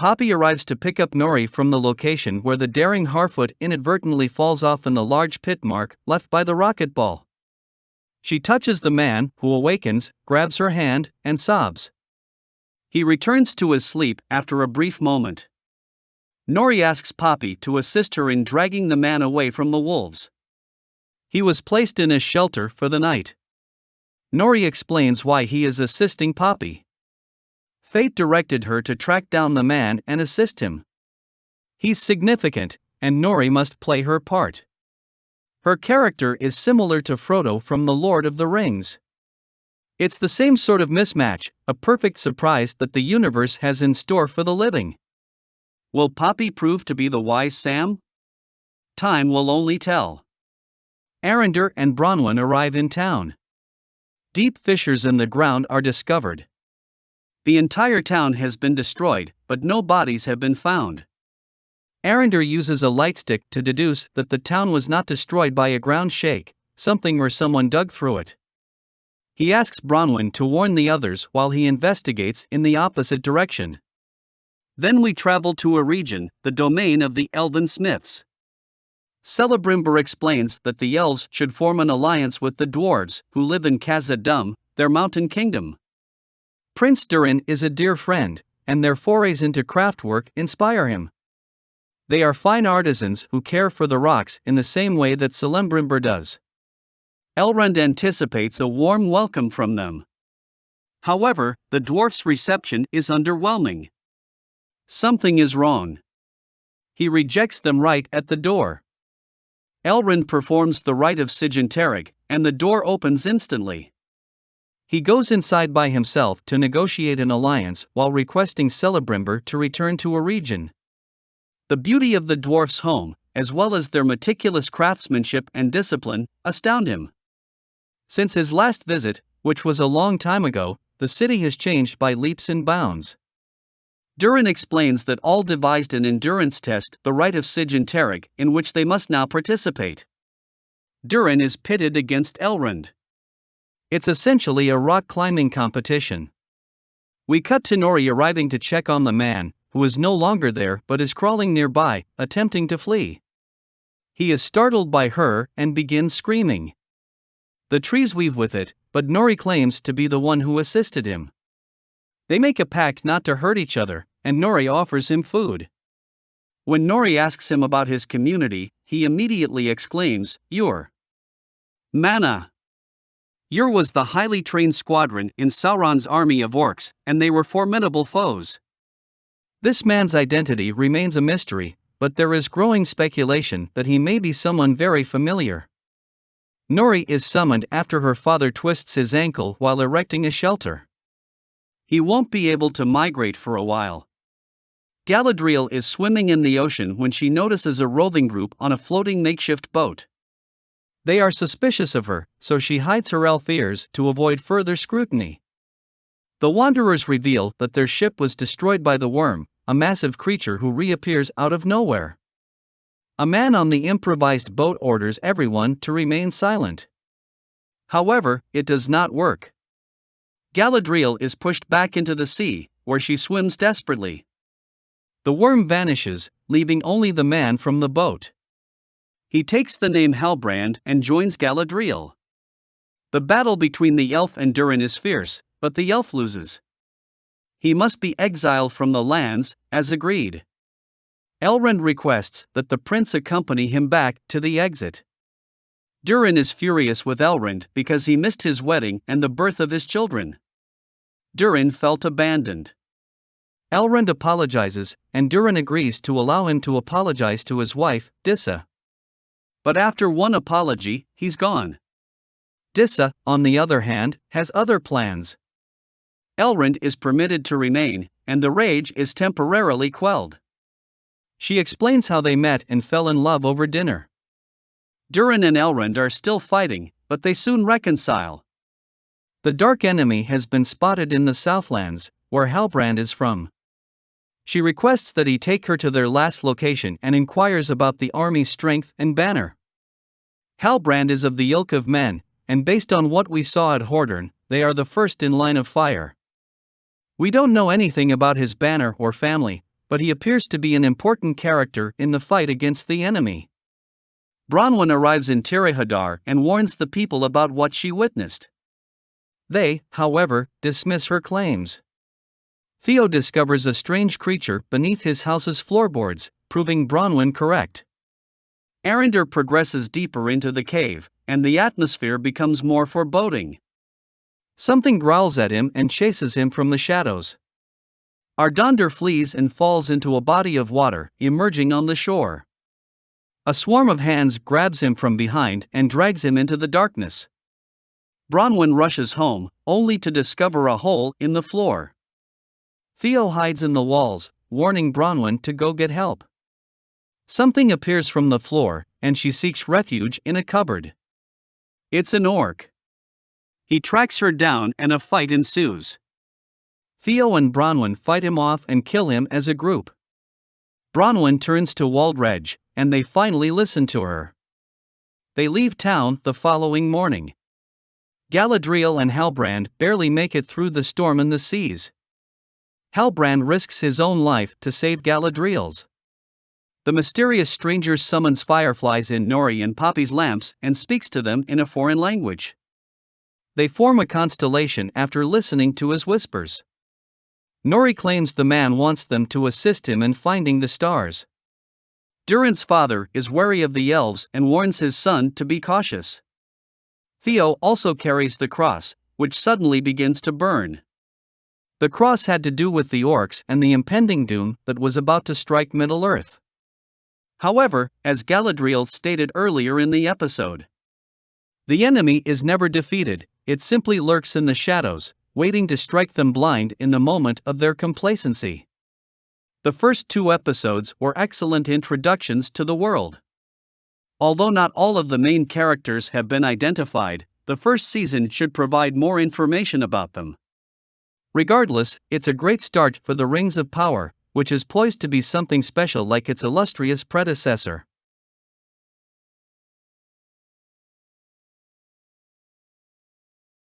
Poppy arrives to pick up Nori from the location where the daring Harfoot inadvertently falls off in the large pit mark left by the rocket ball. She touches the man, who awakens, grabs her hand, and sobs. He returns to his sleep after a brief moment. Nori asks Poppy to assist her in dragging the man away from the wolves. He was placed in a shelter for the night. Nori explains why he is assisting Poppy. Fate directed her to track down the man and assist him. He's significant, and Nori must play her part. Her character is similar to Frodo from The Lord of the Rings. It's the same sort of mismatch, a perfect surprise that the universe has in store for the living. Will Poppy prove to be the wise Sam? Time will only tell. Arendar and Bronwyn arrive in town. Deep fissures in the ground are discovered. The entire town has been destroyed, but no bodies have been found. Arendar uses a lightstick to deduce that the town was not destroyed by a ground shake, something where someone dug through it. He asks Bronwyn to warn the others while he investigates in the opposite direction. Then we travel to a region, the domain of the Elven Smiths. Celebrimbor explains that the elves should form an alliance with the dwarves, who live in Khazad-dûm, their mountain kingdom. Prince Durin is a dear friend, and their forays into craftwork inspire him. They are fine artisans who care for the rocks in the same way that Celebrimbor does. Elrond anticipates a warm welcome from them. However, the dwarf's reception is underwhelming. Something is wrong. He rejects them right at the door. Elrond performs the rite of Sigintarig, and the door opens instantly. He goes inside by himself to negotiate an alliance while requesting Celebrimbor to return to a region. The beauty of the dwarf's home, as well as their meticulous craftsmanship and discipline, astound him. Since his last visit, which was a long time ago, the city has changed by leaps and bounds. Durin explains that all devised an endurance test, the rite of Sigintarig, in which they must now participate. Durin is pitted against Elrond. It's essentially a rock climbing competition. We cut to Nori arriving to check on the man, who is no longer there but is crawling nearby, attempting to flee. He is startled by her and begins screaming. The trees weave with it, but Nori claims to be the one who assisted him. They make a pact not to hurt each other, and Nori offers him food. When Nori asks him about his community, he immediately exclaims, "Ur." Mana. Ur was the highly trained squadron in Sauron's army of orcs, and they were formidable foes. This man's identity remains a mystery, but there is growing speculation that he may be someone very familiar. Nori is summoned after her father twists his ankle while erecting a shelter. He won't be able to migrate for a while. Galadriel is swimming in the ocean when she notices a roving group on a floating makeshift boat. They are suspicious of her, so she hides her elf ears to avoid further scrutiny. The Wanderers reveal that their ship was destroyed by the Worm, a massive creature who reappears out of nowhere. A man on the improvised boat orders everyone to remain silent. However, it does not work. Galadriel is pushed back into the sea, where she swims desperately. The worm vanishes, leaving only the man from the boat. He takes the name Halbrand and joins Galadriel. The battle between the elf and Durin is fierce, but the elf loses. He must be exiled from the lands, as agreed. Elrond requests that the prince accompany him back to the exit. Durin is furious with Elrond because he missed his wedding and the birth of his children. Durin felt abandoned. Elrond apologizes, and Durin agrees to allow him to apologize to his wife, Dissa. But after one apology, he's gone. Dissa, on the other hand, has other plans. Elrond is permitted to remain, and the rage is temporarily quelled. She explains how they met and fell in love over dinner. Durin and Elrond are still fighting, but they soon reconcile. The dark enemy has been spotted in the Southlands, where Halbrand is from. She requests that he take her to their last location and inquires about the army's strength and banner. Halbrand is of the ilk of men, and based on what we saw at Hordern, they are the first in line of fire. We don't know anything about his banner or family, but he appears to be an important character in the fight against the enemy. Bronwyn arrives in Tirihadar and warns the people about what she witnessed. They, however, dismiss her claims. Theo discovers a strange creature beneath his house's floorboards, proving Bronwyn correct. Arender progresses deeper into the cave, and the atmosphere becomes more foreboding. Something growls at him and chases him from the shadows. Ardander flees and falls into a body of water, emerging on the shore. A swarm of hands grabs him from behind and drags him into the darkness. Bronwyn rushes home, only to discover a hole in the floor. Theo hides in the walls, warning Bronwyn to go get help. Something appears from the floor, and she seeks refuge in a cupboard. It's an orc. He tracks her down and a fight ensues. Theo and Bronwyn fight him off and kill him as a group. Bronwyn turns to Waldreg, and they finally listen to her. They leave town the following morning. Galadriel and Halbrand barely make it through the storm in the seas. Halbrand risks his own life to save Galadriel's. The mysterious stranger summons fireflies in Nori and Poppy's lamps and speaks to them in a foreign language. They form a constellation after listening to his whispers. Nori claims the man wants them to assist him in finding the stars. Durin's father is wary of the elves and warns his son to be cautious. Theo also carries the cross, which suddenly begins to burn. The cross had to do with the orcs and the impending doom that was about to strike Middle-earth. However, as Galadriel stated earlier in the episode, the enemy is never defeated, it simply lurks in the shadows, waiting to strike them blind in the moment of their complacency. The first 2 episodes were excellent introductions to the world. Although not all of the main characters have been identified, the first season should provide more information about them. Regardless, it's a great start for the Rings of Power, which is poised to be something special like its illustrious predecessor.